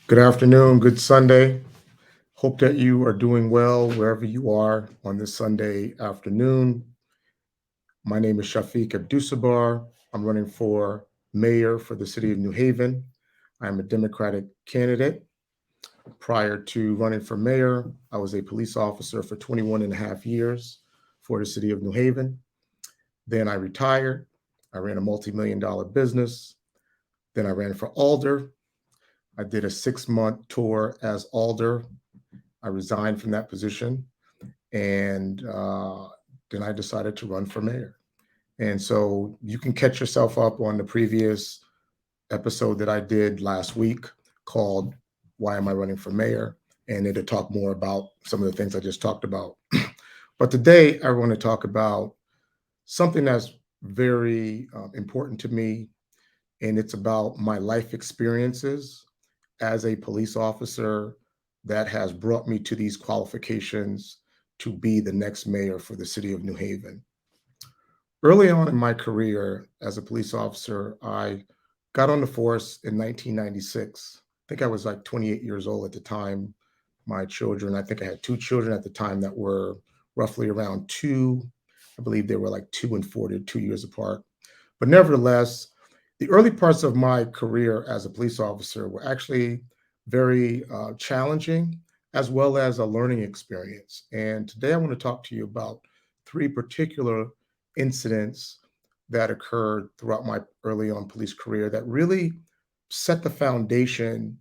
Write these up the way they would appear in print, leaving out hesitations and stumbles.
Good afternoon, good Sunday. Hope that you are doing well wherever you are on this Sunday afternoon. My name is Shafiq Abdussabur. I'm running for mayor for the city of New Haven. I'm a Democratic candidate. Prior to running for mayor, I was a police officer for 21 and a half years for the city of New Haven. Then I retired. I ran a multi-million dollar business. Then I ran for alder. I did a 6-month tour as alder. I resigned from that position, and then I decided to run for mayor. And so you can catch yourself up on the previous episode that I did last week called Why Am I Running for Mayor? And it'll talk more about some of the things I just talked about. But today I want to talk about something that's very important to me, and it's about my life experiences as a police officer that has brought me to these qualifications to be the next mayor for the city of New Haven. Early on in my career as a police officer, I got on the force in 1996. I think I was like 28 years old at the time. My children, I think I had two children at the time that were roughly around two. I believe they were like 2 and 4, 2 years apart. But nevertheless, the early parts of my career as a police officer were actually very challenging, as well as a learning experience. And today I want to talk to you about three particular incidents that occurred throughout my early on police career that really set the foundation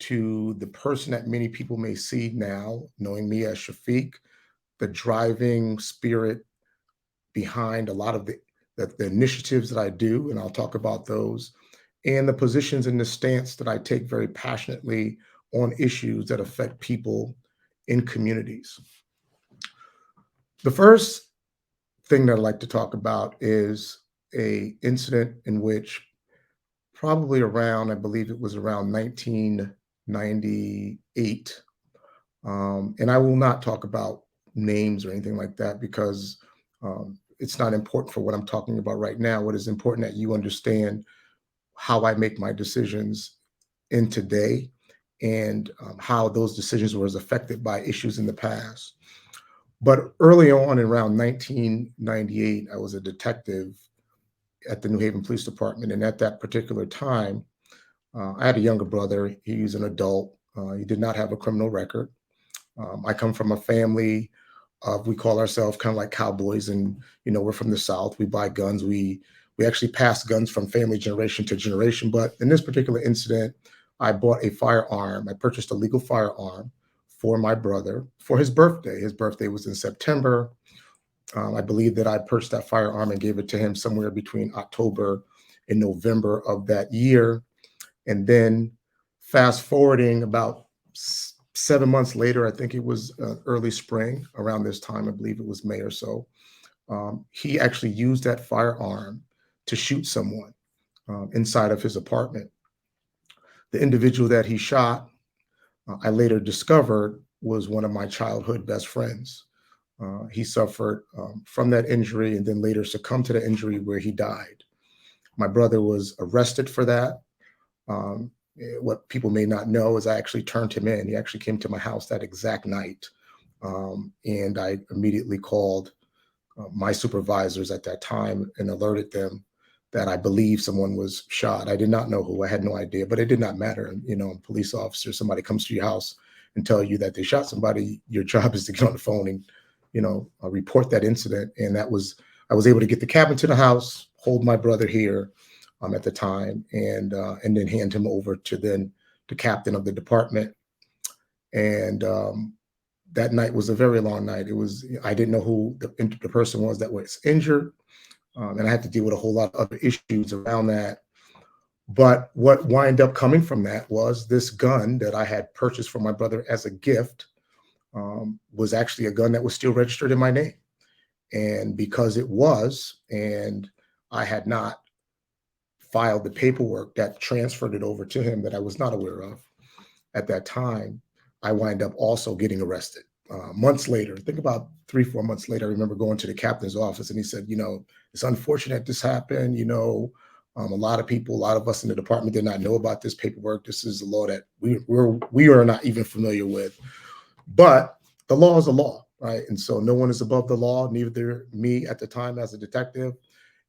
to the person that many people may see now, knowing me as Shafiq, the driving spirit behind a lot of the initiatives that I do, and I'll talk about those, and the positions and the stance that I take very passionately on issues that affect people in communities. The first thing that I'd like to talk about is a incident in which probably around, I believe it was around 1998. And I will not talk about names or anything like that because it's not important for what I'm talking about right now. What is important that you understand how I make my decisions in today and how those decisions were affected by issues in the past. But early on, in around 1998, I was a detective at the New Haven Police Department. And at that particular time, I had a younger brother. He's an adult. He did not have a criminal record. I come from a family of, we call ourselves kind of like cowboys, and we're from the South. We buy guns. We actually pass guns from family generation to generation. But in this particular incident, I bought a firearm. I purchased a legal firearm for my brother for his birthday. His birthday was in September. I believe that I purchased that firearm and gave it to him somewhere between October and November of that year. And then fast forwarding about 7 months later, I think it was early spring around this time, I believe it was May or so, he actually used that firearm to shoot someone inside of his apartment. The individual that he shot, I later discovered was one of my childhood best friends. He suffered from that injury and then later succumbed to the injury where he died. My brother was arrested for that. What people may not know is I actually turned him in. He actually came to my house that exact night. And I immediately called my supervisors at that time and alerted them that I believe someone was shot. I did not know who. I had no idea, but it did not matter. A police officer, somebody comes to your house and tell you that they shot somebody, your job is to get on the phone and, report that incident. And I was able to get the captain to the house, hold my brother here at the time, and then hand him over to then the captain of the department. And that night was a very long night. I didn't know who the person was that was injured, and I had to deal with a whole lot of other issues around that. But what wound up coming from that was this gun that I had purchased for my brother as a gift was actually a gun that was still registered in my name. And because it was, and I had not filed the paperwork that transferred it over to him that I was not aware of at that time, I wind up also getting arrested. Months later, think about 3, 4 months later, I remember going to the captain's office and he said, it's unfortunate this happened, A lot of people, a lot of us in the department did not know about this paperwork. This is a law that we are not even familiar with. But the law is a law, right? And so no one is above the law, neither me at the time as a detective.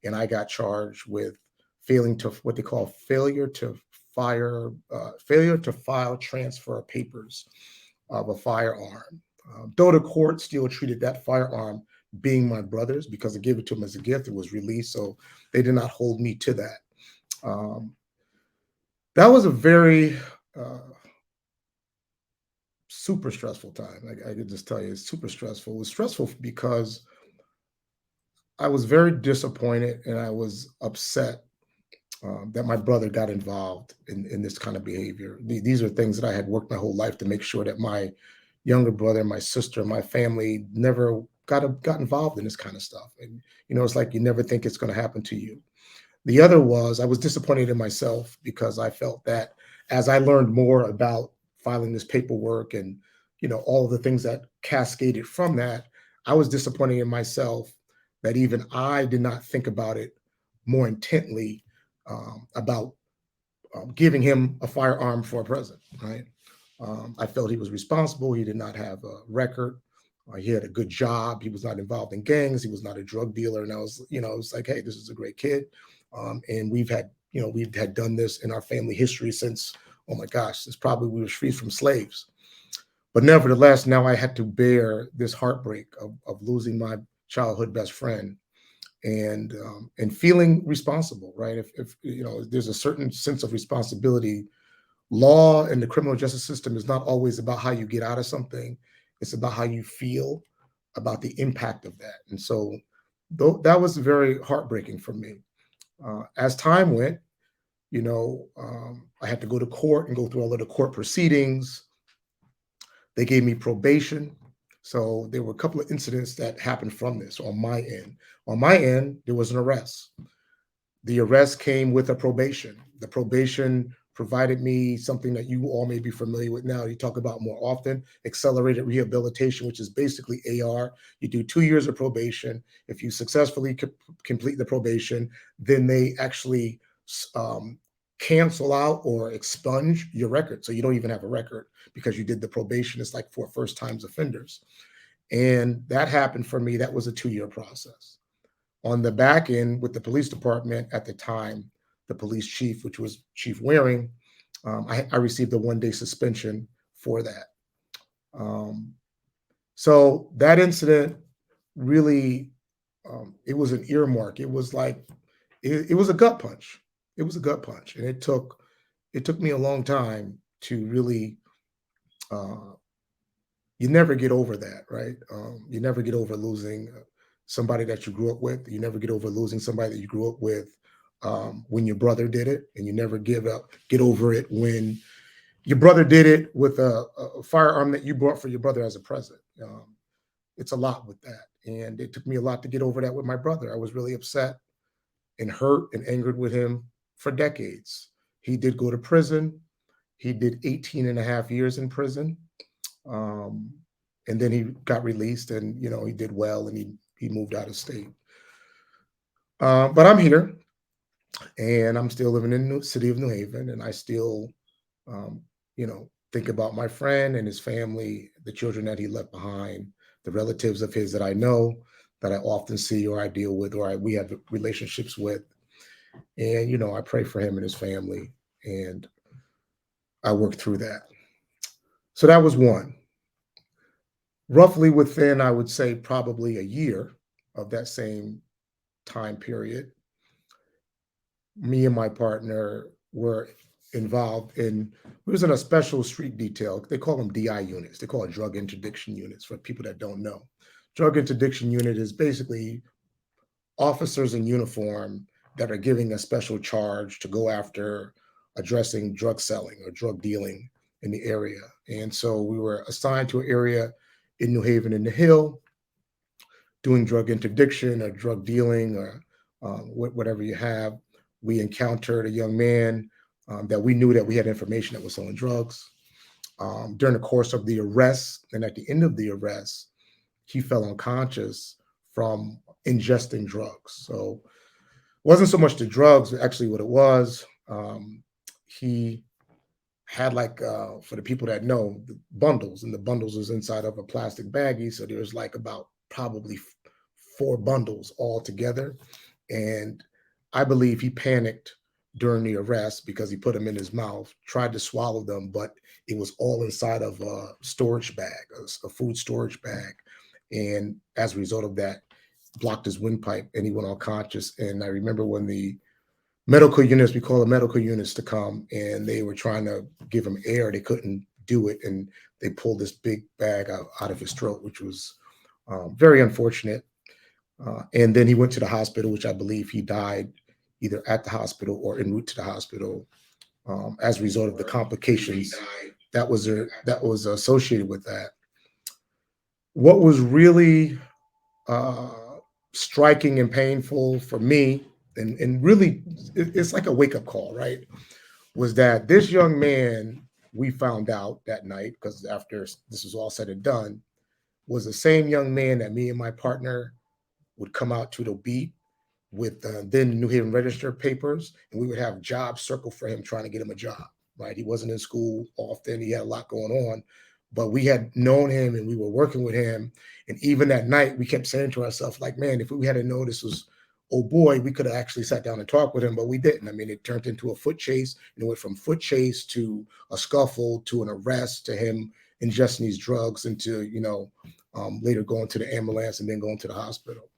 And I got charged with failing to what they call failure to file transfer papers of a firearm. Though the court still treated that firearm being my brother's because I gave it to him as a gift, it was released, so they did not hold me to that. Um, that was a very uh, super stressful time. I could just tell you, it's super stressful. It was stressful because I was very disappointed and I was upset that my brother got involved in this kind of behavior. These are things that I had worked my whole life to make sure that my younger brother, my sister, my family never got involved in this kind of stuff. And it's like you never think it's going to happen to you. The other was I was disappointed in myself because I felt that as I learned more about filing this paperwork and all of the things that cascaded from that, I was disappointed in myself that even I did not think about it more intently about giving him a firearm for a present. Right? I felt he was responsible. He did not have a record. He had a good job. He was not involved in gangs. He was not a drug dealer. And I was, it was like, hey, this is a great kid. And we've had done this in our family history since, oh my gosh, since probably we were freed from slaves. But nevertheless, now I had to bear this heartbreak of losing my childhood best friend and feeling responsible, right? If there's a certain sense of responsibility. Law and the criminal justice system is not always about how you get out of something. It's about how you feel about the impact of that. And so that was very heartbreaking for me. As time went, I had to go to court and go through all of the court proceedings. They gave me probation. So there were a couple of incidents that happened from this on my end. On my end, there was an arrest. The arrest came with a probation. The probation provided me something that you all may be familiar with now. You talk about more often, accelerated rehabilitation, which is basically AR. You do 2 years of probation. If you successfully complete the probation, then they actually um, cancel out or expunge your record. So you don't even have a record because you did the probation. It's like for first times offenders. And that happened for me. That was a 2-year process. On the back end with the police department at the time, the police chief, which was Chief Waring, I received a 1-day suspension for that. So that incident really, it was an earmark. It was like, it was a gut punch. It was a gut punch. And it took me a long time to really, you never get over that, right? You never get over losing somebody that you grew up with. You never get over losing somebody that you grew up with when your brother did it, and you never get over it when your brother did it with a firearm that you bought for your brother as a present. It's a lot with that, and it took me a lot to get over that with my brother. I was really upset and hurt and angered with him for decades. He did go to prison. He did 18 and a half years in prison. Um, and then he got released and, he did well and he moved out of state. But I'm here and I'm still living in the city of New Haven and I still, um, think about my friend and his family, the children that he left behind, the relatives of his that I know that I often see or I deal with or we have relationships with. And, I pray for him and his family and I work through that. So that was one. Roughly within, I would say, probably a year of that same time period, me and my partner were involved in, we was in a special street detail. They call them DI units. They call it drug interdiction units for people that don't know. Drug interdiction unit is basically officers in uniform that are giving a special charge to go after addressing drug selling or drug dealing in the area. And so we were assigned to an area in New Haven in the Hill, doing drug interdiction or drug dealing or whatever you have. We encountered a young man that we knew that we had information that was selling drugs. During the course of the arrest and at the end of the arrest, he fell unconscious from ingesting drugs. So Wasn't so much the drugs, actually what it was. He had like for the people that know the bundles, and the bundles was inside of a plastic baggie. So there was like about probably four bundles all together. And I believe he panicked during the arrest because he put them in his mouth, tried to swallow them, but it was all inside of a storage bag, a food storage bag. And as a result of that, blocked his windpipe and he went unconscious. And I remember when the medical units, we call the medical units to come, and they were trying to give him air. They couldn't do it. And they pulled this big bag out of his throat, which was very unfortunate. And then he went to the hospital, which I believe he died either at the hospital or en route to the hospital as a result of the complications that was associated with that. What was really uh, striking and painful for me, and really, it's like a wake up call, right? Was that this young man, we found out that night, because after this was all said and done, was the same young man that me and my partner would come out to the beat with then New Haven Register papers, and we would have jobs circled for him, trying to get him a job. Right, he wasn't in school often; he had a lot going on, but we had known him and we were working with him. And even that night, we kept saying to ourselves, like, man, if we had known this was oh boy, we could have actually sat down and talked with him, but we didn't. I mean, it turned into a foot chase, and it went from foot chase to a scuffle to an arrest to him ingesting these drugs and to later going to the ambulance and then going to the hospital.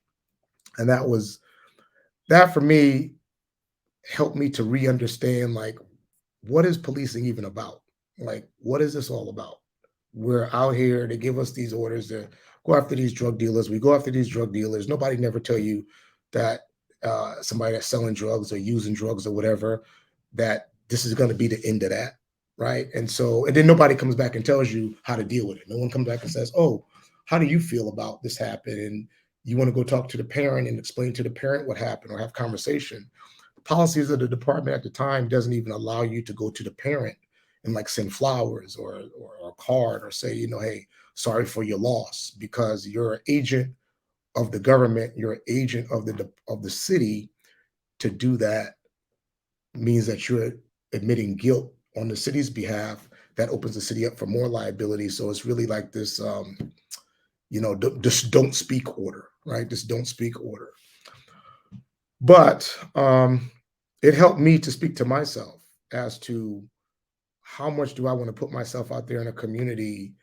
And that for me helped me to re-understand, like, what is policing even about? Like, what is this all about? We're out here, they give us these orders to go after these drug dealers. We go after these drug dealers. Nobody never tell you that somebody that's selling drugs or using drugs or whatever, that this is going to be the end of that. Right. And so, and then nobody comes back and tells you how to deal with it. No one comes back and says, oh, how do you feel about this happened? And you want to go talk to the parent and explain to the parent what happened or have conversation. Policies of the department at the time doesn't even allow you to go to the parent and like send flowers or a card or say, hey, sorry for your loss, because you're an agent of the government, you're an agent of the city. To do that means that you're admitting guilt on the city's behalf. That opens the city up for more liability. So it's really like this, just don't speak order, right? This don't speak order. But it helped me to speak to myself as to how much do I want to put myself out there in a community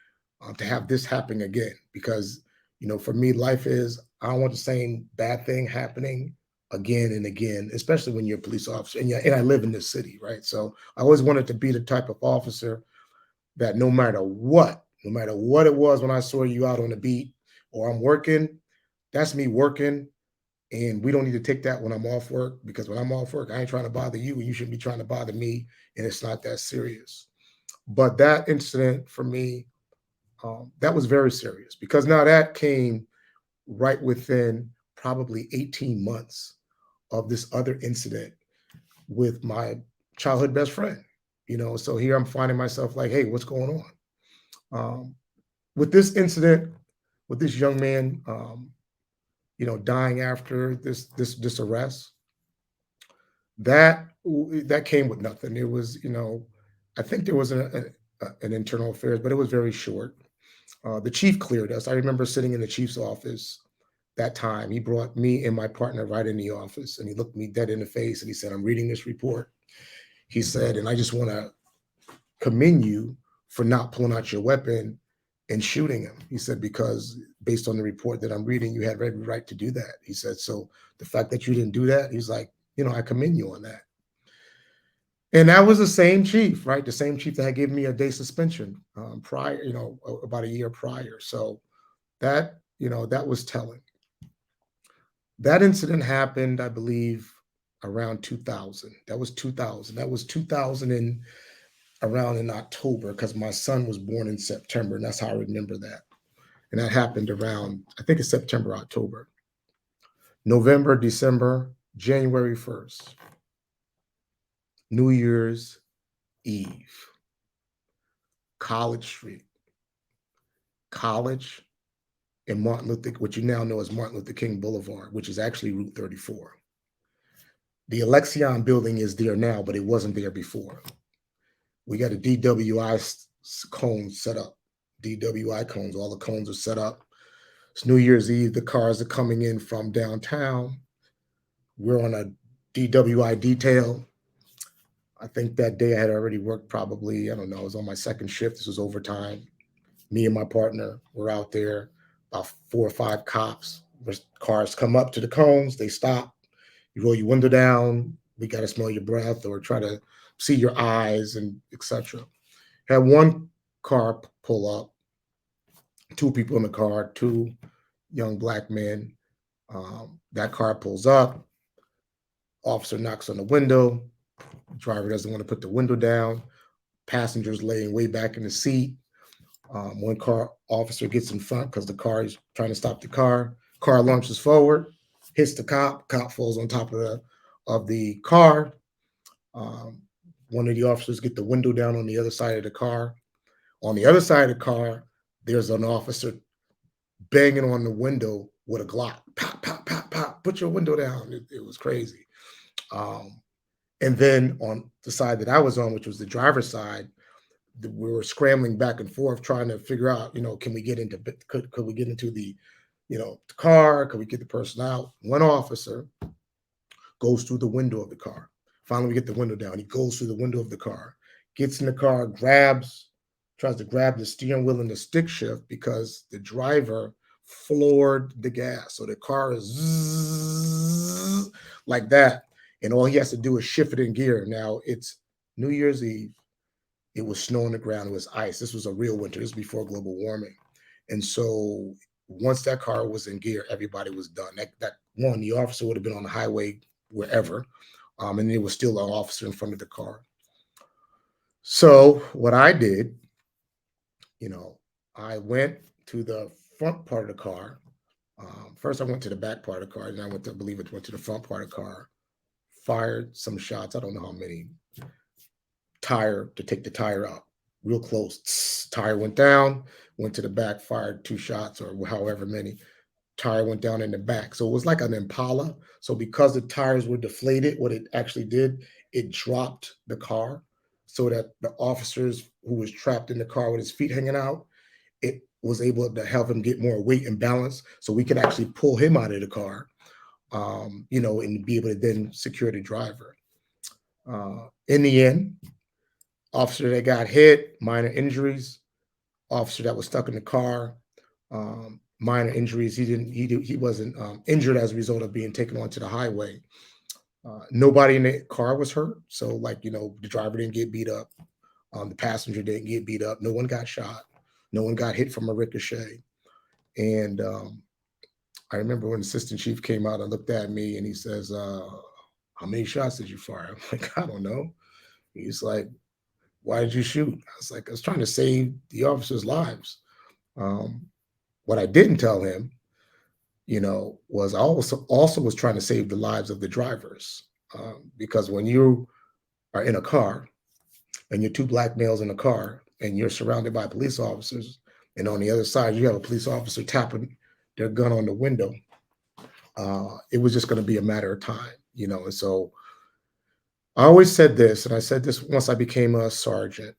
to have this happen again? Because, for me, life is, I don't want the same bad thing happening again and again, especially when you're a police officer and I live in this city, right? So I always wanted to be the type of officer that no matter what it was when I saw you out on the beat or I'm working, that's me working. And we don't need to take that when I'm off work, because when I'm off work, I ain't trying to bother you and you shouldn't be trying to bother me. And it's not that serious. But that incident for me, that was very serious, because now that came right within probably 18 months of this other incident with my childhood best friend. So here I'm finding myself like, hey, what's going on? With this incident, with this young man, dying after this arrest, that came with nothing. It was, I think there was an internal affairs, but it was very short. The chief cleared us. I remember sitting in the chief's office that time. He brought me and my partner right in the office, and he looked me dead in the face and he said, "I'm reading this report." He said, "And I just want to commend you for not pulling out your weapon and shooting him." He said, "Because based on the report that I'm reading, you had every right to do that." He said, "So the fact that you didn't do that," he's like, "I commend you on that." And that was the same chief, right? The same chief that had given me a day suspension prior, about a year prior. So that was telling. That incident happened, I believe, around 2000. That was 2000. That was 2000 and around in October, because my son was born in September, and that's how I remember that. And that happened around, I think it's September, October, November, December, January 1st, New Year's Eve, College Street, College and Martin Luther, what you now know as Martin Luther King Boulevard, which is actually Route 34. The Alexion building is there now, but it wasn't there before. We got a DWI cone set up. DWI cones, all the cones are set up. It's New Year's Eve. The cars are coming in from downtown. We're on a DWI detail. I think that day I had already worked probably, I don't know, I was on my second shift. This was overtime. Me and my partner were out there, about 4 or 5 cops. Cars come up to the cones, they stop. You roll your window down. We got to smell your breath or try to see your eyes and etc. Had one car pull up, 2 people in the car, 2 young black men. That car pulls up. Officer knocks on the window. Driver doesn't want to put the window down. Passengers laying way back in the seat. One car officer gets in front because the car is trying to stop the car. Car launches forward, hits the cop. Cop falls on top of the car. Um, One of the officers get the window down on the other side of the car. On the other side of the car, there's an officer banging on the window with a Glock. Pop, pop, pop, pop. Put your window down. It was crazy. Um, and then on the side that I was on, which was the driver's side, we were scrambling back and forth trying to figure out, can we get into could we get into the car? Could we get the person out? One officer goes through the window of the car. Finally, we get the window down. He goes through the window of the car, gets in the car, tries to grab the steering wheel and the stick shift because the driver floored the gas. So the car is zzz, like that. And all he has to do is shift it in gear. Now it's New Year's Eve. It was snow on the ground. It was ice. This was a real winter. This was before global warming. And so once that car was in gear, everybody was done. That one, the officer would have been on the highway wherever, and there was still an officer in front of the car. So what I did, I went to the front part of the car. First, I went to the back part of the car, and I went to the front part of the car, fired some shots. I don't know how many. Tire to take the tire out, real close. Tire went down, went to the back, fired 2 shots or however many. Tire went down in the back. So it was like an Impala. So because the tires were deflated, what it actually did, it dropped the car so that the officers who was trapped in the car with his feet hanging out, it was able to help him get more weight and balance so we could actually pull him out of the car, and be able to then secure the driver. In the end, officer that got hit, minor injuries. Officer that was stuck in the car, minor injuries. He wasn't injured as a result of being taken onto the highway. Nobody in the car was hurt. So the driver didn't get beat up. The passenger didn't get beat up. No one got shot. No one got hit from a ricochet. And I remember when the assistant chief came out and looked at me and he says, "How many shots did you fire?" I'm like, "I don't know." He's like, "Why did you shoot?" I was like, "I was trying to save the officers' lives." What I didn't tell him, was I also was trying to save the lives of the drivers. Because when you are in a car and you're 2 black males in a car and you're surrounded by police officers, and on the other side you have a police officer tapping their gun on the window, it was just going to be a matter of time, And so I always said this, and I said this once I became a sergeant.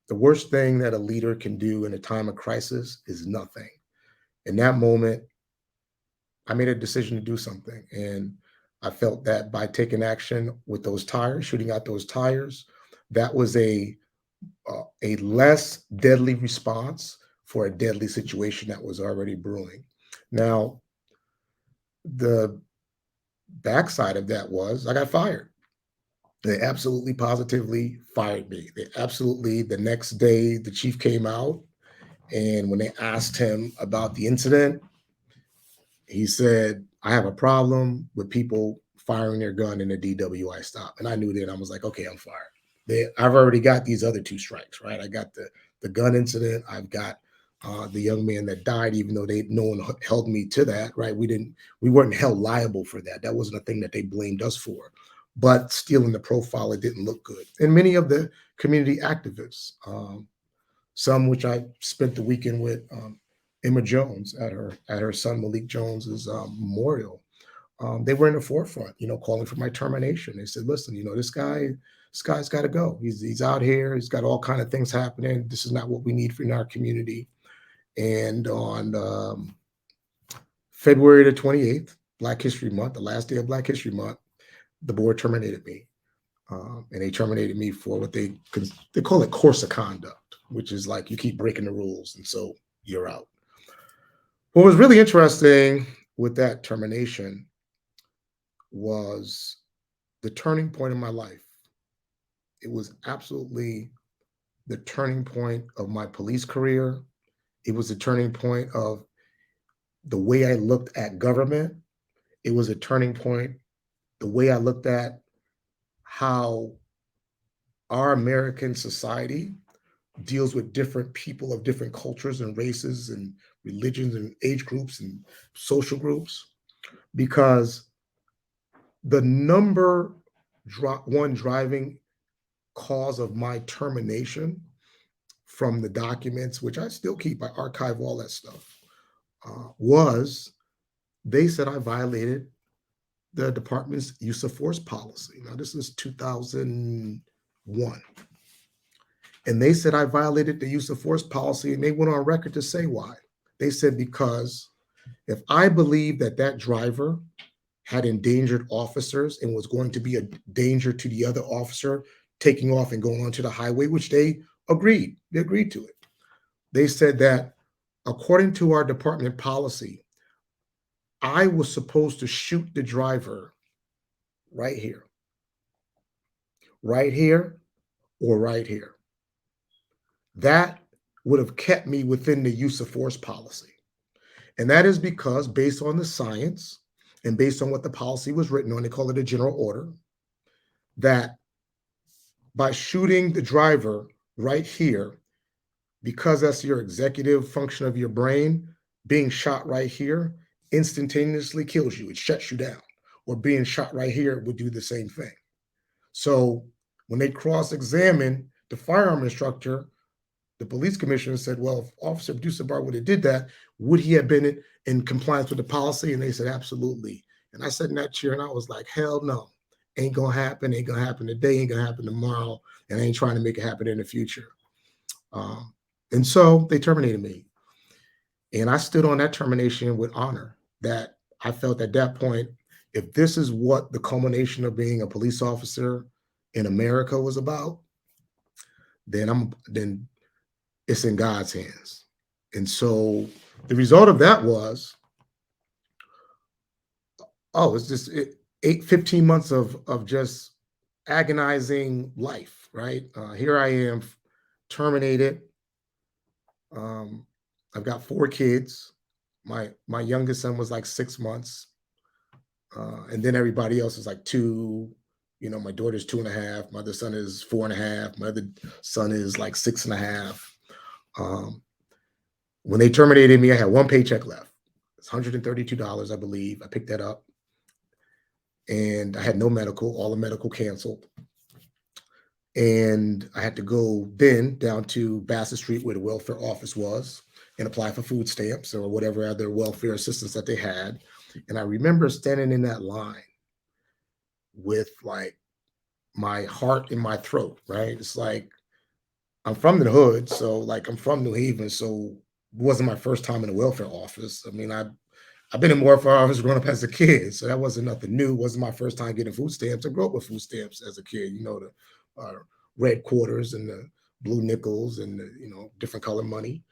The worst thing that a leader can do in a time of crisis is nothing. In that moment, I made a decision to do something. And I felt that by taking action with those tires, shooting out those tires, that was a less deadly response for a deadly situation that was already brewing. Now, the backside of that was I got fired. They absolutely positively fired me. The next day, the chief came out, and when they asked him about the incident, he said, "I have a problem with people firing their gun in a DWI stop." And I knew that. I was like, okay, I'm fired. I've already got these other 2 strikes, right? I got the gun incident. I've got the young man that died, even though no one held me to that, right? We weren't held liable for that. That wasn't a thing that they blamed us for. But still, in the profile, it didn't look good. And many of the community activists, some which I spent the weekend with, Emma Jones at her son Malik Jones's memorial. they were in the forefront, calling for my termination. They said, "Listen, this guy's got to go. He's out here. He's got all kind of things happening. This is not what we need for in our community." And on February the 28th, Black History Month, the last day of Black History Month, the board terminated me. And they terminated me for what they call it course of conduct, which is like you keep breaking the rules, and so you're out. What was really interesting with that termination was the turning point in my life. It was absolutely the turning point of my police career. It was the turning point of the way I looked at government. It was a turning point, the way I looked at how our American society deals with different people of different cultures and races and religions and age groups and social groups. Because the number one driving cause of my termination from the documents, which I still keep, I archive all that stuff, was they said I violated the department's use of force policy. Now, this is 2001. And they said I violated the use of force policy, and they went on record to say why. They said, because if I believe that that driver had endangered officers and was going to be a danger to the other officer taking off and going onto the highway, which they agreed to it. They said that according to our department policy, I was supposed to shoot the driver right here, or right here. That would have kept me within the use of force policy. And that is because, based on the science and based on what the policy was written on, they call it a general order, that by shooting the driver right here, because that's your executive function of your brain, being shot right here instantaneously kills you. It shuts you down. Or being shot right here would do the same thing. So when they cross-examined the firearm instructor, the police commissioner said, well, if Officer Abdussabur would have did that, would he have been in compliance with the policy? And they said, absolutely. And I sat in that chair and I was like, hell no. Ain't gonna happen. Ain't gonna happen today. Ain't gonna happen tomorrow. And I ain't trying to make it happen in the future. And so they terminated me. And I stood on that termination with honor, that I felt at that point, if this is what the culmination of being a police officer in America was about, then it's in God's hands. And so the result of that was, it's just 15 months of just agonizing life, right? Here I am, terminated. I've got 4 kids. My youngest son was like 6 months. And then everybody else is like 2. My daughter's 2.5. My other son is 4.5. My other son is like 6.5. When they terminated me, I had 1 paycheck left. It's $132, I believe. I picked that up. And I had no medical, all the medical canceled. And I had to go then down to Bassett Street, where the welfare office was, and apply for food stamps or whatever other welfare assistance that they had. And I remember standing in that line with like my heart in my throat, right? It's like, I'm from the hood, so like I'm from New Haven, so it wasn't my first time in the welfare office. I mean, I've been in welfare office growing up as a kid, so that wasn't nothing new. It wasn't my first time getting food stamps. I grew up with food stamps as a kid, the red quarters and the blue nickels and the, different color money.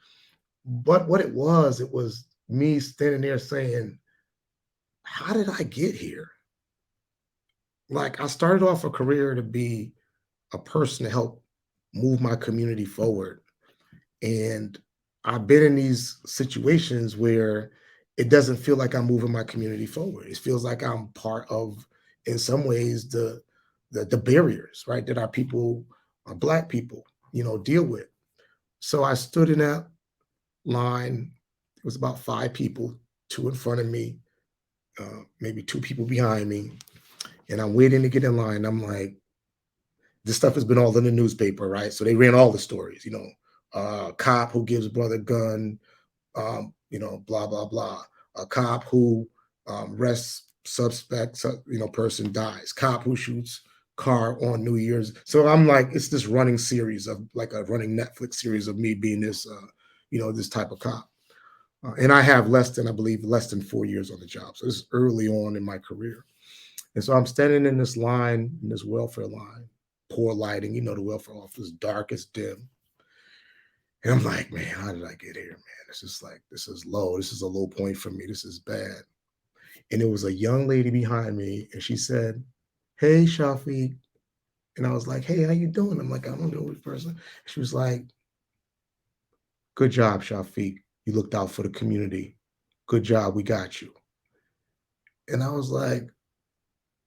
But what it was me standing there saying, how did I get here? Like, I started off a career to be a person to help move my community forward. And I've been in these situations where it doesn't feel like I'm moving my community forward. It feels like I'm part of, in some ways, the barriers, right, that our people, Black people, deal with. So I stood in that line. It was about 5 people, 2 in front of me, maybe 2 people behind me. And I'm waiting to get in line. I'm like, this stuff has been all in the newspaper, right? So they ran all the stories, cop who gives brother gun, blah, blah, blah. A cop who arrests person dies, cop who shoots car on New Year's. So I'm like, it's this running series of like a running Netflix series of me being this, this type of cop. And I have I believe, less than 4 years on the job. So it's early on in my career. And so I'm standing in this line, in this welfare line, poor lighting, the welfare office, dark as dim. And I'm like, man, how did I get here, man? This is low. This is a low point for me. This is bad. And it was a young lady behind me, and she said, "Hey, Shafiq." And I was like, "Hey, how you doing?" I'm like, "I don't know this person." She was like, "Good job, Shafiq. You looked out for the community. Good job. We got you." And I was like,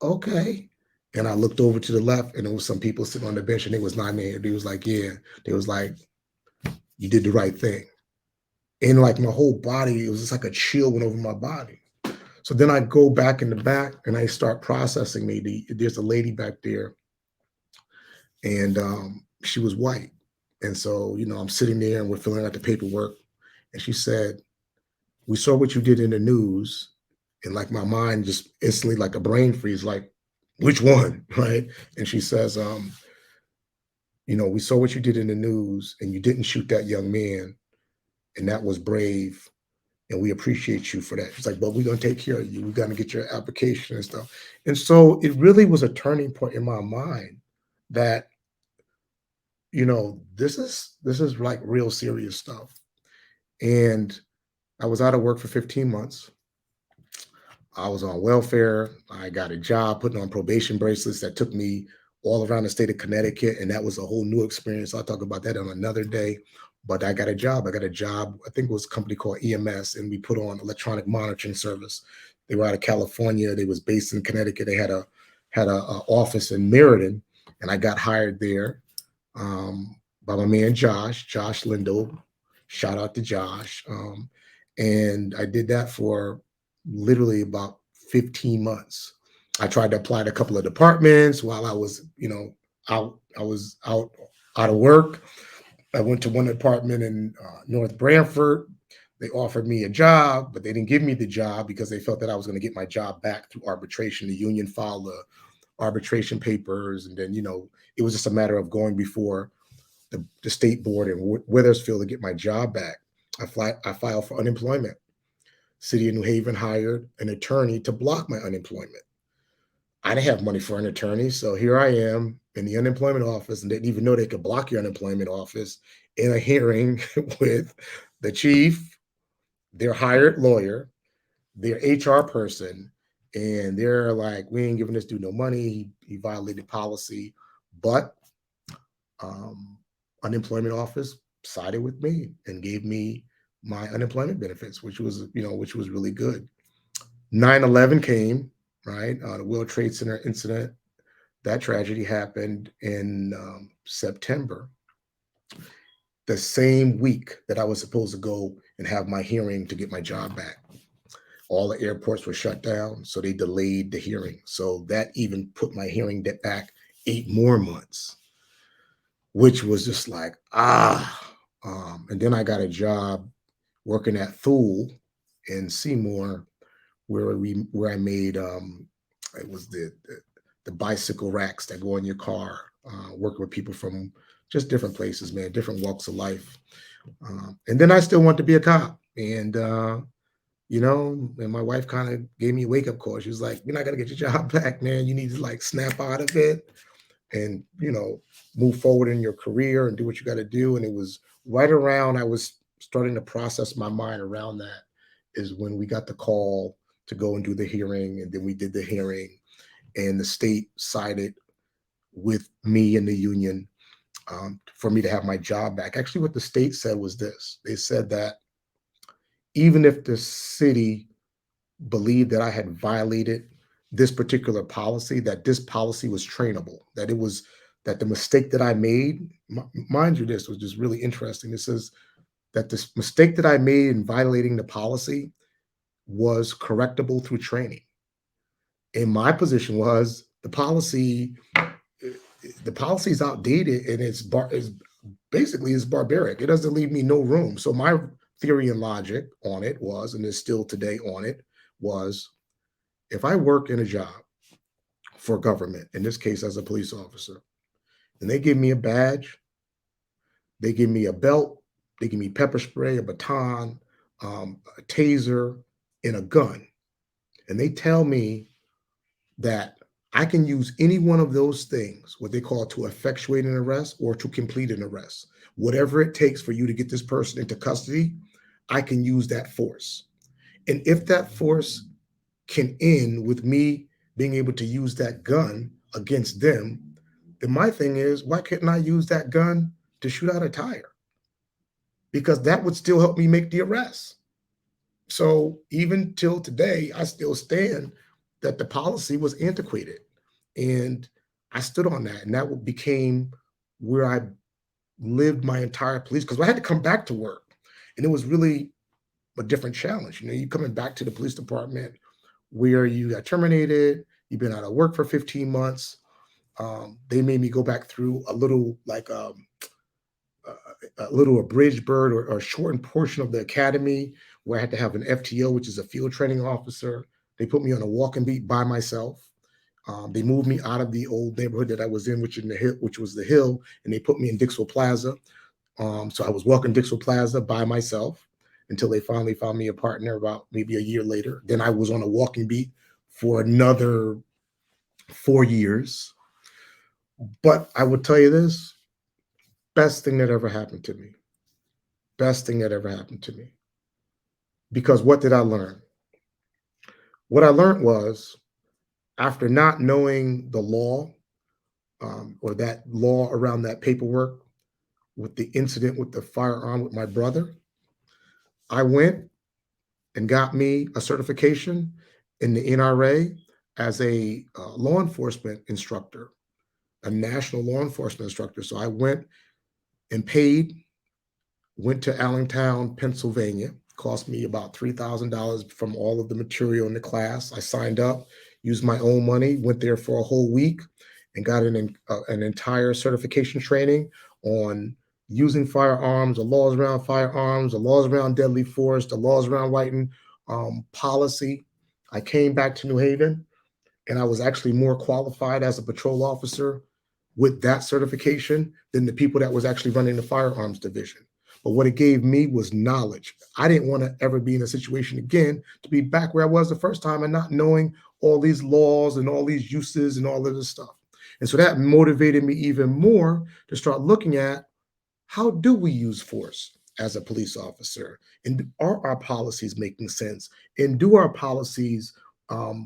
"Okay." And I looked over to the left, and there was some people sitting on the bench, and they was not there. They was like, "Yeah." They was like, "You did the right thing." And like my whole body, it was just like a chill went over my body. So then I go back in the back and I start processing me. There's a lady back there, and she was white. And so, I'm sitting there and we're filling out the paperwork. And she said, "We saw what you did in the news." And like my mind just instantly, like a brain freeze, like, which one? Right. And she says, "We saw what you did in the news and you didn't shoot that young man. And that was brave. And we appreciate you for that." She's like, "But we're going to take care of you. We're going to get your application and stuff." And so it really was a turning point in my mind that, this is like real serious stuff. And I was out of work for 15 months. I was on welfare. I got a job putting on probation bracelets that took me all around the state of Connecticut. And that was a whole new experience. I'll talk about that on another day. But I got a job. I think it was a company called EMS, and we put on electronic monitoring service. They were out of California. They was based in Connecticut. They had a office in Meriden, and I got hired there by my man Josh Lindo. Shout out to Josh. And I did that for literally about 15 months. I tried to apply to a couple of departments while I was, out. I was out of work. I went to one department in North Branford. They offered me a job, but they didn't give me the job because they felt that I was going to get my job back through arbitration. The union filed the arbitration papers, and then it was just a matter of going before the state board in Withersfield to get my job back. I filed for unemployment. City of New Haven hired an attorney to block my unemployment. I didn't have money for an attorney, so here I am in the unemployment office, and didn't even know they could block your unemployment office in a hearing with the chief, their hired lawyer, their HR person, and they're like, "We ain't giving this dude no money. He violated policy," but um, unemployment office sided with me and gave me my unemployment benefits, which was really good. 9/11 came, right? The World Trade Center incident, that tragedy happened in September, the same week that I was supposed to go and have my hearing to get my job back. All the airports were shut down, so they delayed the hearing. So that even put my hearing back 8 more months, which was just like, and then I got a job working at Thule in Seymour, where I made it was the bicycle racks that go in your car, working with people from just different places, man, different walks of life. And then I still want to be a cop, and and my wife kind of gave me a wake up call. She was like, "You're not gonna get your job back, man. You need to like snap out of it and move forward in your career and do what you got to do." And it was right around I was starting to process my mind around that is when we got the call to go and do the hearing, and then we did the hearing, and the state sided with me and the union for me to have my job back. Actually, what the state said was this: they said that even if the city believed that I had violated this particular policy, that this policy was trainable, that the mistake that I made, mind you, this was just really interesting. It says that this mistake that I made in violating the policy was correctable through training. And my position was the policy is outdated, and is basically is barbaric. It doesn't leave me no room. So my theory and logic on it was, and is still today on it, was if I work in a job for government, in this case as a police officer, and they give me a badge, they give me a belt, they give me pepper spray, a baton, a taser, and a gun, and they tell me that I can use any one of those things, what they call to effectuate an arrest or to complete an arrest. Whatever it takes for you to get this person into custody, I can use that force. And if that force can end with me being able to use that gun against them, then my thing is, why couldn't I use that gun to shoot out a tire? Because that would still help me make the arrest. So even till today, I still stand that the policy was antiquated. And I stood on that. And that became where I lived my entire police, because I had to come back to work. And it was really a different challenge. You know, you coming back to the police department where you got terminated, you've been out of work for 15 months. They made me go back through a little a little abridged bird or a shortened portion of the academy where I had to have an FTO, which is a field training officer. They put me on a walking beat by myself. They moved me out of the old neighborhood that I was in, which was the Hill, and they put me in Dixwell Plaza. So I was walking Dixwell Plaza by myself until they finally found me a partner about maybe a year later. Then I was on a walking beat for another 4 years. But I would tell you this, best thing that ever happened to me. Best thing that ever happened to me. Because what did I learn? What I learned was, after not knowing the law, or that law around that paperwork with the incident with the firearm with my brother, I went and got me a certification in the NRA as a law enforcement instructor, a national law enforcement instructor. So I went and paid, went to Allentown, Pennsylvania. Cost me about $3,000 from all of the material in the class. I signed up, used my own money, went there for a whole week, and got an entire certification training on using firearms, the laws around firearms, the laws around deadly force, the laws around writing policy. I came back to New Haven, and I was actually more qualified as a patrol officer with that certification than the people that was actually running the firearms division. But what it gave me was knowledge. I didn't want to ever be in a situation again to be back where I was the first time and not knowing all these laws and all these uses and all of this stuff. And so that motivated me even more to start looking at, how do we use force as a police officer? And are our policies making sense? And do our policies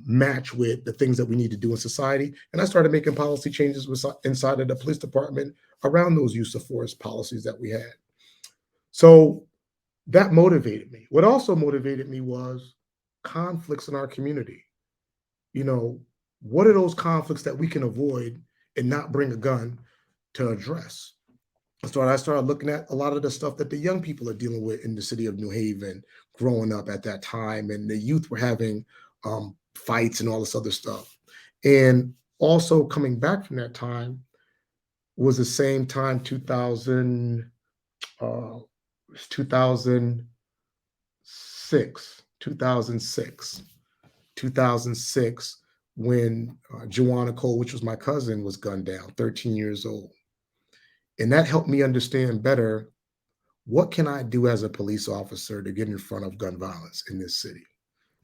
match with the things that we need to do in society? And I started making policy changes inside of the police department around those use of force policies that we had. So that motivated me. What also motivated me was conflicts in our community. You know, what are those conflicts that we can avoid and not bring a gun to address? So I started looking at a lot of the stuff that the young people are dealing with in the city of New Haven, growing up at that time, and the youth were having fights and all this other stuff. And also coming back from that time was the same time, 2006, 2006, when Joanna Cole, which was my cousin, was gunned down, 13 years old. And that helped me understand better, what can I do as a police officer to get in front of gun violence in this city?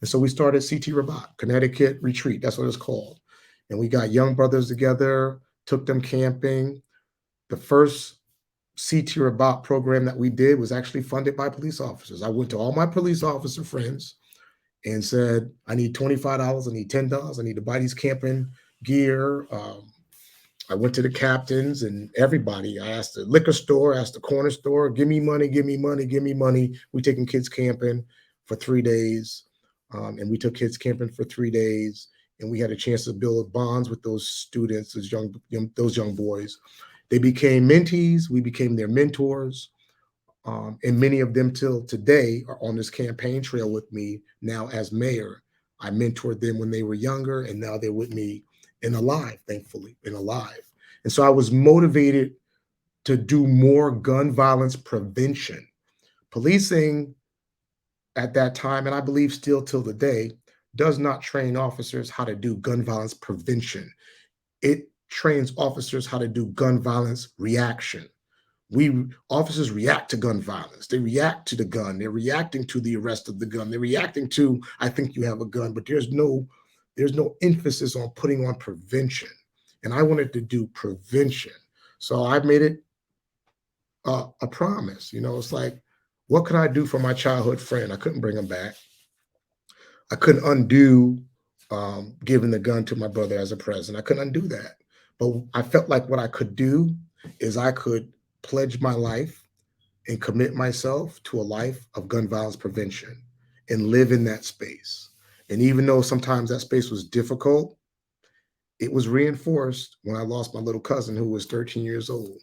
And so we started CT Rabat, Connecticut Retreat. That's what it's called. And we got young brothers together, took them camping. The first CT Rabat program that we did was actually funded by police officers. I went to all my police officer friends and said, I need $25, I need $10, I need to buy these camping gear. I went to the captains and everybody. I asked the liquor store, asked the corner store, give me money, give me money, give me money. We taking kids camping for 3 days. And we took kids camping for 3 days. And we had a chance to build bonds with those students, those young boys. They became mentees. We became their mentors. And many of them till today are on this campaign trail with me now as mayor. I mentored them when they were younger, and now they're with me and alive, thankfully, and alive. And so I was motivated to do more gun violence prevention. Policing at that time, and I believe still till the day, does not train officers how to do gun violence prevention. It trains officers how to do gun violence reaction. We officers react to gun violence. They react to the gun. They're reacting to the arrest of the gun. They're reacting to, I think you have a gun, but there's no emphasis on putting on prevention. And I wanted to do prevention. So I made it a promise. It's like, what could I do for my childhood friend? I couldn't bring him back. I couldn't undo giving the gun to my brother as a present. I couldn't undo that. But I felt like what I could do is I could pledge my life and commit myself to a life of gun violence prevention and live in that space. And even though sometimes that space was difficult, it was reinforced when I lost my little cousin who was 13 years old.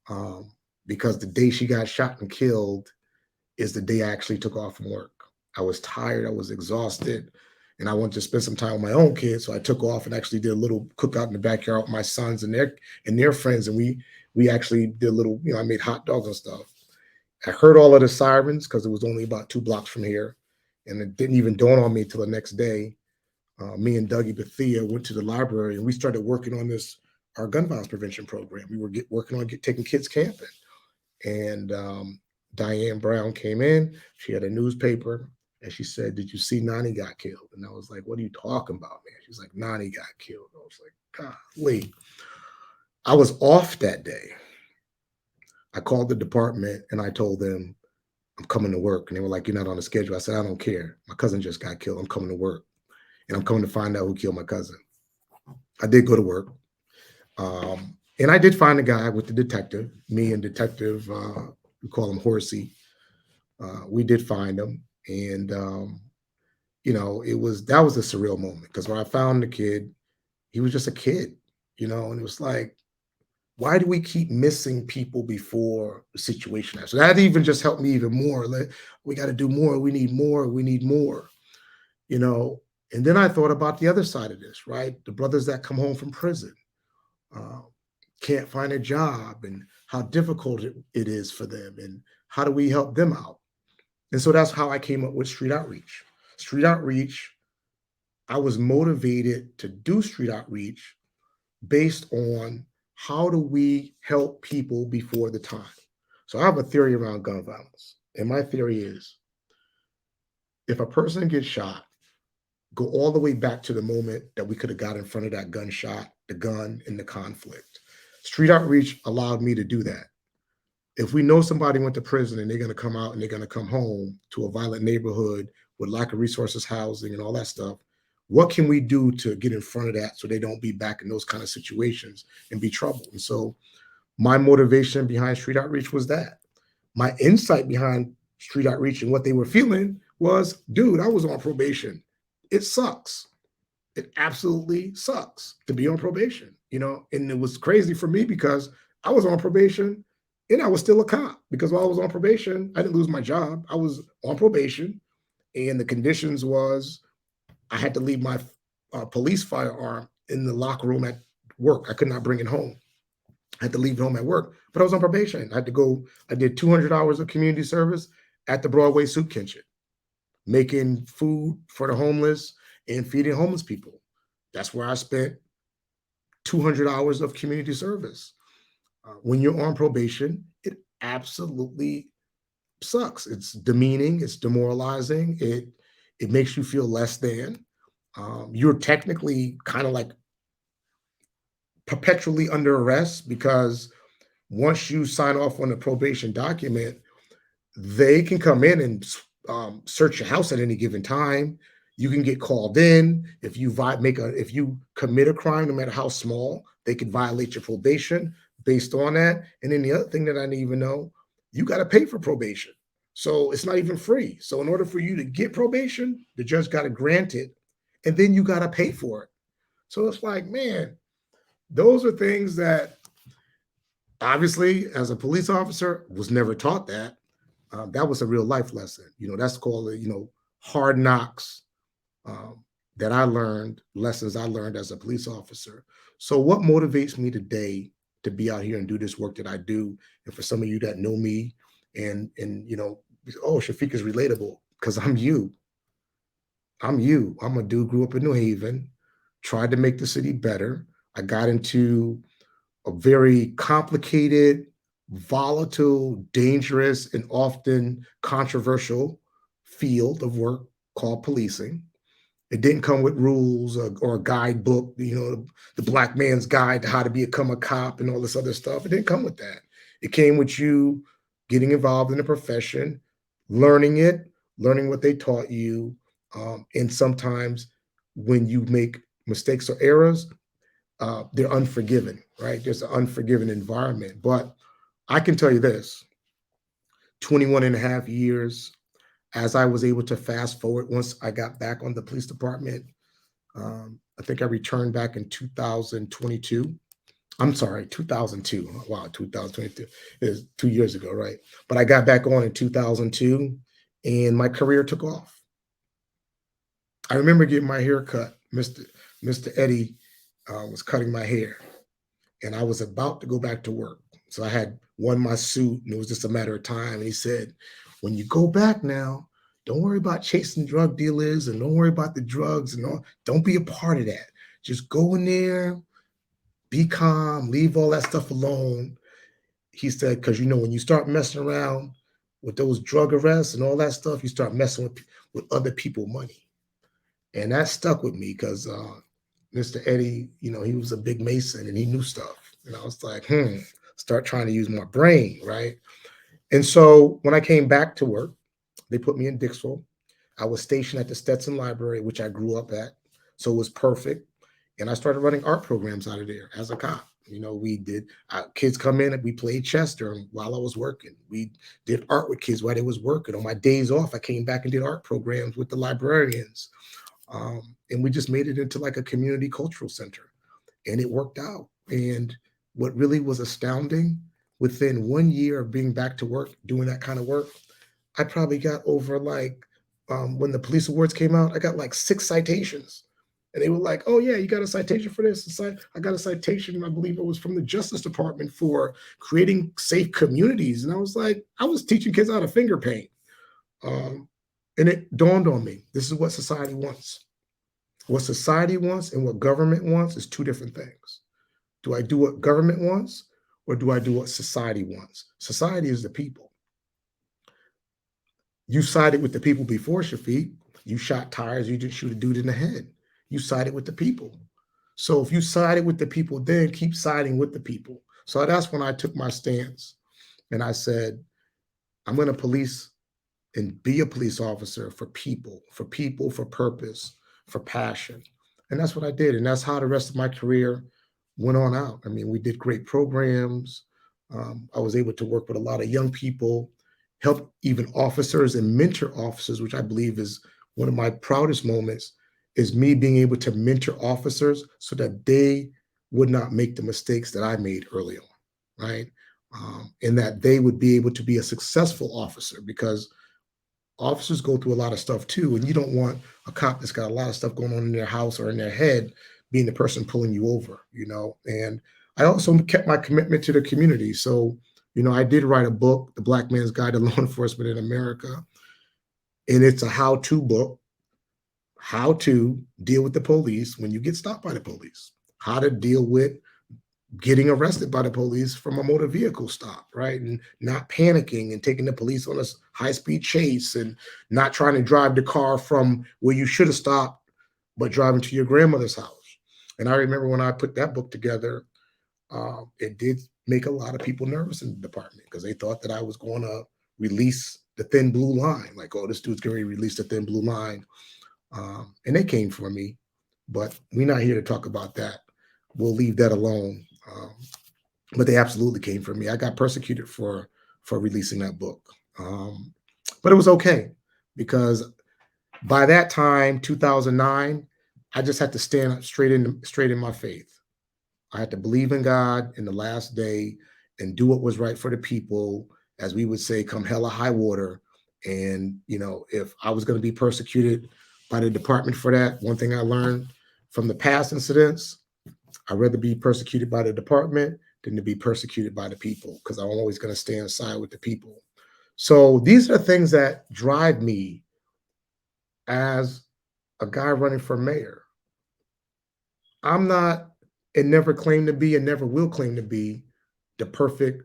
Um, because the day she got shot and killed is the day I actually took off from work. I was tired, I was exhausted, and I wanted to spend some time with my own kids. So I took off and actually did a little cookout in the backyard with my sons and their friends. And we actually did a little, I made hot dogs and stuff. I heard all of the sirens because it was only about 2 blocks from here. And it didn't even dawn on me till the next day. Me and Dougie Bethia went to the library and we started working on our gun violence prevention program. We were working on taking kids camping. And Diane Brown came in. She had a newspaper and she said, "Did you see Nani got killed?" And I was like, "What are you talking about, man?" She's like, "Nani got killed." I was like, "Golly." I was off that day. I called the department and I told them, "I'm coming to work." And they were like, "You're not on the schedule." I said, "I don't care. My cousin just got killed. I'm coming to work. And I'm coming to find out who killed my cousin." I did go to work. And I did find a guy with the detective, me and detective, we call him Horsey. We did find him. And, that was a surreal moment because when I found the kid, he was just a kid, and it was like, why do we keep missing people before the situation happens? So that even just helped me even more. Like, we got to do more. We need more. We need more, you know. And then I thought about the other side of this, right? The brothers that come home from prison uh, can't find a job and how difficult it is for them. And how do we help them out? And so that's how I came up with Street Outreach. Street Outreach, I was motivated to do Street Outreach based on how do we help people before the time. So I have a theory around gun violence. And my theory is if a person gets shot, go all the way back to the moment that we could have got in front of that gunshot, the gun, and the conflict. Street Outreach allowed me to do that. If we know somebody went to prison and they're going to come out and they're going to come home to a violent neighborhood with lack of resources, housing, and all that stuff, what can we do to get in front of that so they don't be back in those kind of situations and be troubled? And so my motivation behind Street Outreach was that. My insight behind Street Outreach and what they were feeling was, dude, I was on probation. It sucks. It absolutely sucks to be on probation, and it was crazy for me because I was on probation and I was still a cop because while I was on probation, I didn't lose my job. I was on probation and the conditions was I had to leave my police firearm in the locker room at work. I could not bring it home. I had to leave it home at work, but I was on probation. I did 200 hours of community service at the Broadway Soup Kitchen, making food for the homeless and feeding homeless people. That's where I spent 200 hours of community service. When you're on probation, it absolutely sucks. It's demeaning. It's demoralizing. It makes you feel less than. You're technically kind of like perpetually under arrest because once you sign off on the probation document, they can come in and search your house at any given time. You can get called in if if you commit a crime, no matter how small, they can violate your probation based on that. And then the other thing that I didn't even know, you got to pay for probation, so it's not even free. So in order for you to get probation, the judge got to grant it, and then you got to pay for it. So it's like, man, those are things that obviously, as a police officer, was never taught that. That was a real life lesson. That's called, hard knocks that I learned, lessons I learned as a police officer. So what motivates me today to be out here and do this work that I do? And for some of you that know me and oh, Shafiq is relatable because I'm you. I'm you. I'm a dude grew up in New Haven, tried to make the city better. I got into a very complicated, volatile, dangerous, and often controversial field of work called policing. It didn't come with rules or a guidebook, the black man's guide to how to become a cop and all this other stuff. It didn't come with that. It came with you getting involved in the profession, learning it, learning what they taught you. And sometimes when you make mistakes or errors, they're unforgiving, right? There's an unforgiving environment. But I can tell you this 21 and a half years, as I was able to fast forward once I got back on the police department, I think I returned back in 2022. I'm sorry, 2002. Wow, 2022 is 2 years ago, right? But I got back on in 2002 and my career took off. I remember getting my hair cut. Mr. Eddie was cutting my hair and I was about to go back to work. So I had won my suit and it was just a matter of time. And he said, when you go back now, don't worry about chasing drug dealers and don't worry about the drugs and all. Don't be a part of that. Just go in there, be calm, leave all that stuff alone. He said, because when you start messing around with those drug arrests and all that stuff, you start messing with other people money. And that stuck with me because Mr. Eddie, he was a big Mason and he knew stuff. And I was like, start trying to use my brain, right? And so when I came back to work, they put me in Dixville. I was stationed at the Stetson Library, which I grew up at. So it was perfect. And I started running art programs out of there as a cop. We did kids come in and we played chess while I was working. We did art with kids while they was working. On my days off, I came back and did art programs with the librarians. And we just made it into like a community cultural center. And it worked out. And what really was astounding, within 1 year of being back to work, doing that kind of work, I probably got over when the police awards came out, I got like 6 citations. And they were like, oh, yeah, you got a citation for this. I got a citation, I believe it was from the Justice Department for creating safe communities. And I was like, I was teaching kids how to finger paint. And it dawned on me, this is what society wants. What society wants and what government wants is two different things. Do I do what government wants or do I do what society wants? Society is the people. You sided with the people before, Shafiq. You shot tires, you didn't shoot a dude in the head. You sided with the people. So if you sided with the people, then keep siding with the people. So that's when I took my stance and I said, I'm going to police and be a police officer for people, for purpose, for passion. And that's what I did. And that's how the rest of my career went on out. I mean, we did great programs. I was able to work with a lot of young people, help even officers and mentor officers, which I believe is one of my proudest moments, is me being able to mentor officers so that they would not make the mistakes that I made early on, right? And that they would be able to be a successful officer because officers go through a lot of stuff too, and you don't want a cop that's got a lot of stuff going on in their house or in their head being the person pulling you over, And I also kept my commitment to the community. So, I did write a book, The Black Man's Guide to Law Enforcement in America, and it's a how-to book, how to deal with the police when you get stopped by the police, how to deal with getting arrested by the police from a motor vehicle stop, right? And not panicking and taking the police on a high-speed chase and not trying to drive the car from where you should have stopped, but driving to your grandmother's house. And I remember when I put that book together, it did make a lot of people nervous in the department because they thought that I was going to release the thin blue line. Like, oh, this dude's going to release the thin blue line. And they came for me, but we're not here to talk about that. We'll leave that alone. But they absolutely came for me. I got persecuted for releasing that book, but it was okay because by that time, 2009, I just had to stand up straight in my faith. I had to believe in God in the last day and do what was right for the people, as we would say, come hell or high water. And if I was going to be persecuted by the department for that, one thing I learned from the past incidents, I'd rather be persecuted by the department than to be persecuted by the people, because I'm always going to stand aside with the people. So these are things that drive me as a guy running for mayor. I'm not, and never claim to be, and never will claim to be, the perfect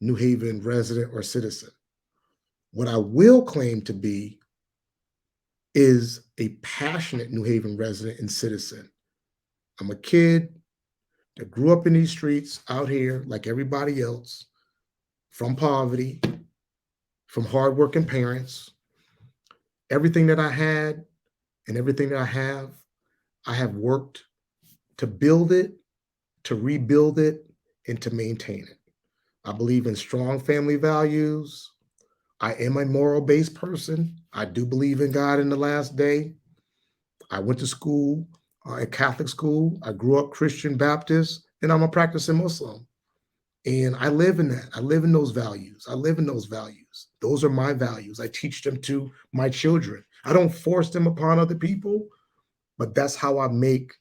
New Haven resident or citizen. What I will claim to be is a passionate New Haven resident and citizen. I'm a kid that grew up in these streets out here like everybody else, from poverty, from hardworking parents. Everything that I had and everything that I have worked to build it, to rebuild it, and to maintain it. I believe in strong family values. I am a moral based person. I do believe in God in the last day. I went to school, at Catholic school. I grew up Christian Baptist, and I'm a practicing Muslim. And I live in that. I live in those values. I live in those values. Those are my values. I teach them to my children. I don't force them upon other people, but that's how I make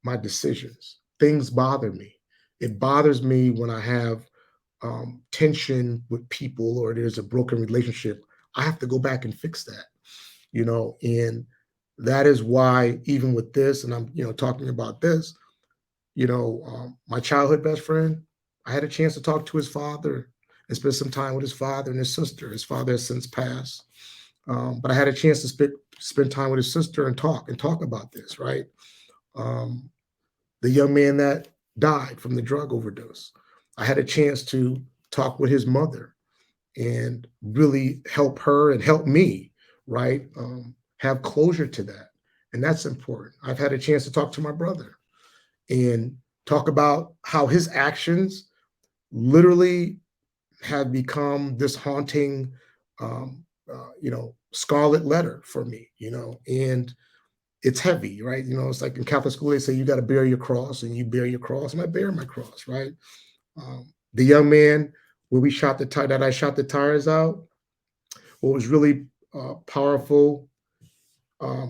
my decisions. Things bother me. It bothers me when I have tension with people or there's a broken relationship. I have to go back and fix that, and that is why, even with this, and I'm, talking about this, my childhood best friend, I had a chance to talk to his father and spend some time with his father and his sister. His father has since passed. But I had a chance to spend time with his sister and talk about this, right? Um, the young man that died from the drug overdose. I had a chance to talk with his mother and really help her and help me, right? Have closure to that. And that's important. I've had a chance to talk to my brother and talk about how his actions literally have become this haunting, scarlet letter for me, and it's heavy, right? It's like in Catholic school, they say you got to bear your cross, and you bear your cross, and I bear my cross, right? The young man where that I shot the tires out, what was really powerful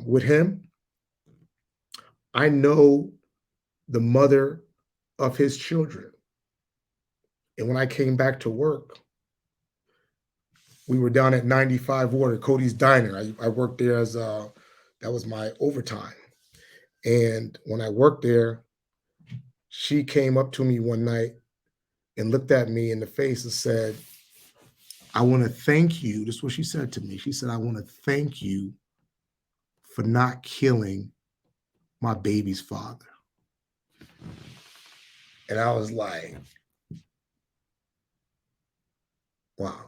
with him, I know the mother of his children. And when I came back to work, we were down at 95 Water, Cody's Diner. I worked there that was my overtime. And when I worked there, she came up to me one night and looked at me in the face and said, I want to thank you. This is what she said to me. She said, I want to thank you for not killing my baby's father. And I was like, wow.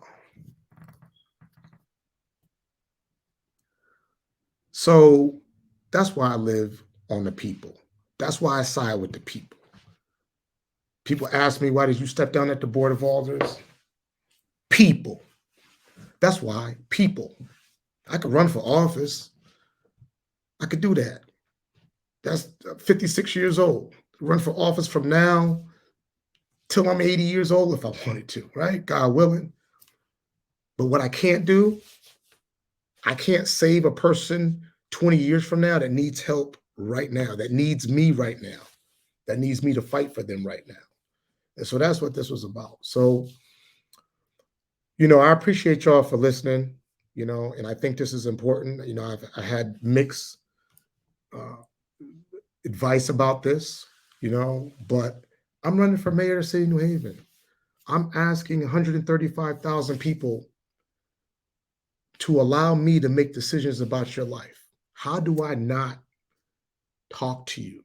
So that's why I live on the people. That's why I side with the people. People ask me, why did you step down at the Board of Alders? People. That's why. People. I could run for office. I could do that. That's 56 years old. Run for office from now till I'm 80 years old if I wanted to, right? God willing. But what I can't do, I can't save a person 20 years from now that needs help right now, that needs me right now, that needs me to fight for them right now. And so that's what this was about. So, I appreciate y'all for listening, and I think this is important. I had mixed uh, advice about this, but I'm running for mayor of the city of New Haven. I'm asking 135,000 people to allow me to make decisions about your life. How do I not talk to you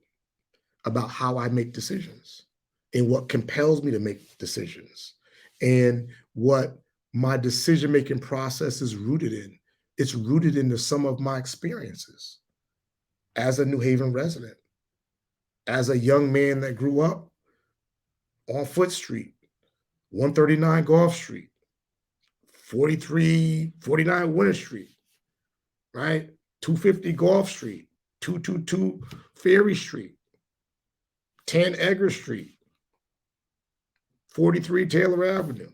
about how I make decisions and what compels me to make decisions and what my decision making process is rooted in? It's rooted in the sum of my experiences as a New Haven resident, as a young man that grew up on Foot Street, 139 Gulf Street, 49 Winter Street, right? 250 Gulf Street, 222 Ferry Street, 10 Edgar Street, 43 Taylor Avenue,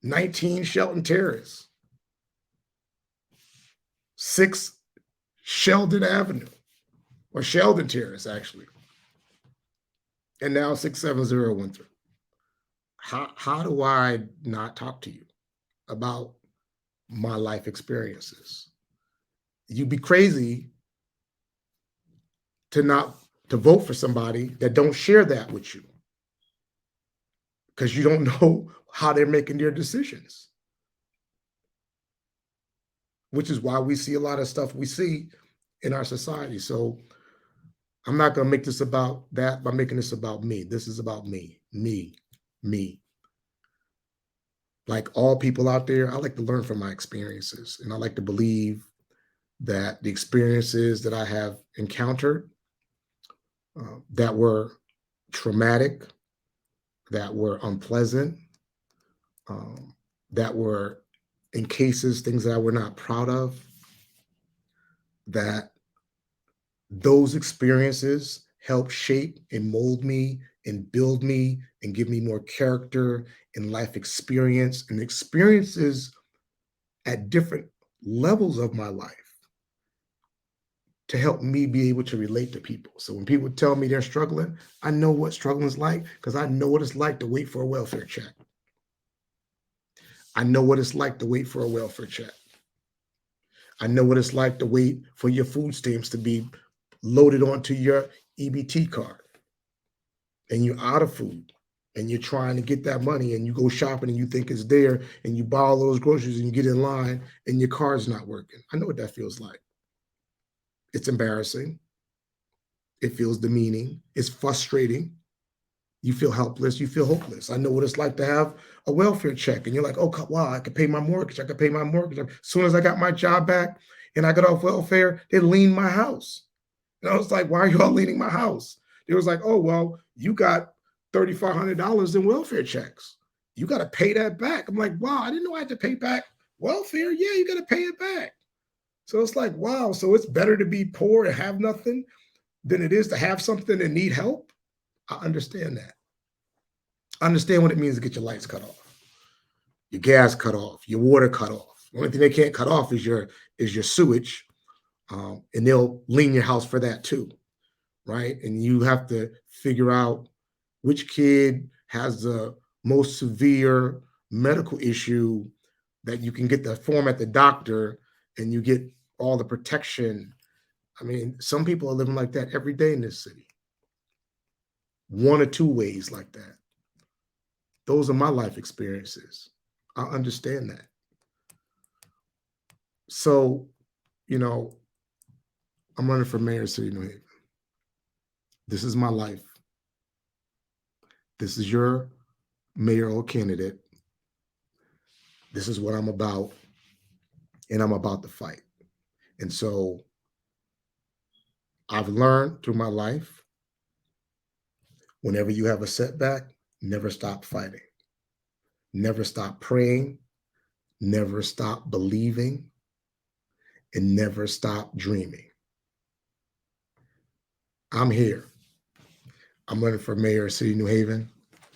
19 Shelton Terrace, 6 Sheldon Avenue, or Sheldon Terrace, actually, and now 670 Winthrop. How do I not talk to you about my life experiences? You'd be crazy to not to vote for somebody that don't share that with you because you don't know how they're making their decisions, which is why we see a lot of stuff we see in our society. So I'm not going to make this about that by making this about me. This is about me. Like all people out there, I like to learn from my experiences, and I like to believe that the experiences that I have encountered that were traumatic, that were unpleasant, um, that were in cases things that I were not proud of, that those experiences help shape and mold me and build me and give me more character and life experience and experiences at different levels of my life to help me be able to relate to people. So when people tell me they're struggling, I know what struggling is like because I know what it's like to wait for a welfare check. I know what it's like to wait for a welfare check. I know what it's like to wait for your food stamps to be loaded onto your EBT card and you're out of food and you're trying to get that money and you go shopping and you think it's there and you buy all those groceries and you get in line and your card's not working. I know what that feels like. It's embarrassing. It feels demeaning. It's frustrating. You feel helpless. You feel hopeless. I know what it's like to have a welfare check and you're like, oh, wow, I could pay my mortgage. I could pay my mortgage. As soon as I got my job back and I got off welfare, they leaned my house. And I was like, why are you all leaning my house? They was like, oh, well, you got $3,500 in welfare checks. You got to pay that back. I'm like, wow, I didn't know I had to pay back welfare. Yeah, you got to pay it back. So it's like, wow, so it's better to be poor and have nothing than it is to have something and need help. I understand that. I understand what it means to get your lights cut off, your gas cut off, your water cut off. The only thing they can't cut off is your sewage, and they'll lean your house for that too, right? And you have to figure out which kid has the most severe medical issue that you can get the form at the doctor and you get all the protection. I mean, some people are living like that every day in this city. One or two ways like that. Those are my life experiences. I understand that. So, you know, I'm running for mayor of City of New Haven. This is my life. This is your mayoral candidate. This is what I'm about, and I'm about to fight. And so I've learned through my life, whenever you have a setback, never stop fighting. Never stop praying, never stop believing, and never stop dreaming. I'm here. I'm running for mayor of City of New Haven.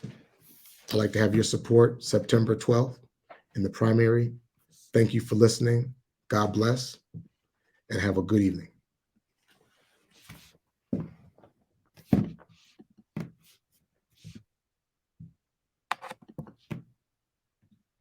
I'd like to have your support September 12th in the primary. Thank you for listening. God bless, and have a good evening.